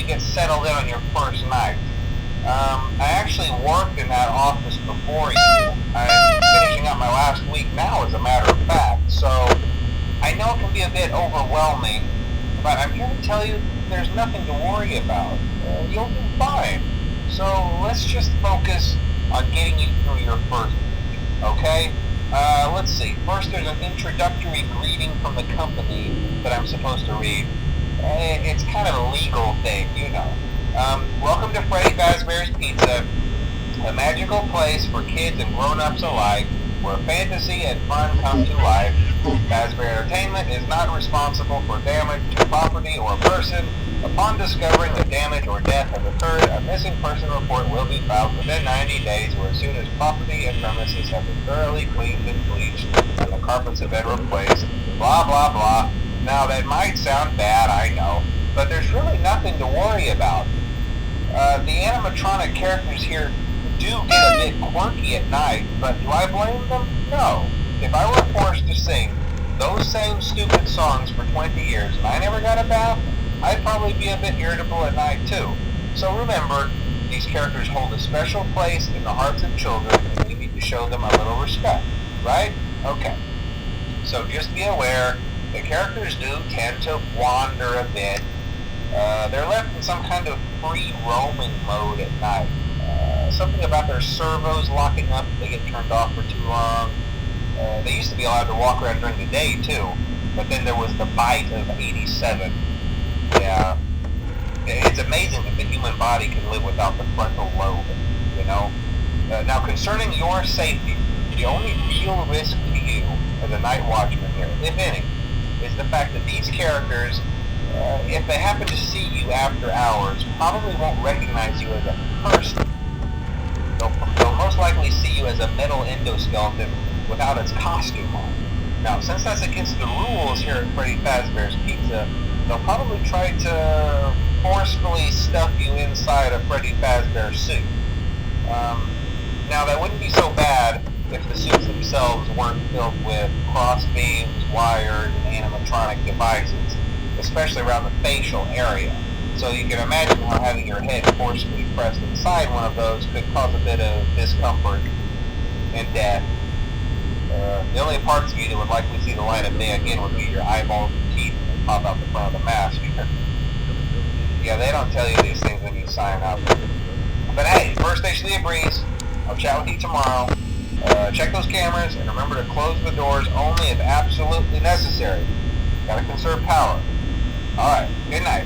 get settled in on your first night. I actually worked in that office before you. I'm finishing up my last week now, as a matter of fact, so I know it can be a bit overwhelming, but I'm here to tell you there's nothing to worry about. You'll do fine. So let's just focus on getting you through your first week, okay? Let's see. First, there's an introductory greeting from the company that I'm supposed to read. It's kind of a legal thing, you know. Welcome to Freddy Fazbear's Pizza, a magical place for kids and grown-ups alike, where fantasy and fun come to life. Fazbear Entertainment is not responsible for damage to property or person. Upon discovering that damage or death has occurred, a missing person report will be filed within 90 days or as soon as property and premises have been thoroughly cleaned and bleached and the carpets have been replaced. Blah, blah, blah. Now, that might sound bad, I know, but there's really nothing to worry about. The animatronic characters here do get a bit quirky at night, but do I blame them? No. If I were forced to sing those same stupid songs for 20 years and I never got a bath, I'd probably be a bit irritable at night too. So remember, these characters hold a special place in the hearts of children and we need to show them a little respect, right? Okay. So just be aware, the characters do tend to wander a bit. They're left in some kind of free roaming mode at night. Something about their servos locking up if they get turned off for too long. They used to be allowed to walk around during the day too, but then there was the bite of 87. Yeah, it's amazing that the human body can live without the frontal lobe, you know. Now, concerning your safety, the only real risk to you as a night watchman here, if any, is the fact that these characters, if they happen to see you after hours, probably won't recognize you as a person. They'll most likely see you as a metal endoskeleton without its costume on. Now, since that's against the rules here at Freddy Fazbear's Pizza, they'll probably try to forcefully stuff you inside a Freddy Fazbear suit. Now, that wouldn't be so bad if the suits themselves weren't filled with cross beams, wires, and animatronic devices, especially around the facial area. So you can imagine how having your head forcefully pressed inside one of those could cause a bit of discomfort and death. The only parts of you that would likely see the light of day again would be your eyeballs and teeth that pop out the front of the mask. Yeah, they don't tell you these things when you sign up. But hey, first station of the breeze. I'll chat with you tomorrow. Check those cameras and remember to close the doors only if absolutely necessary. Gotta conserve power. Alright, good night.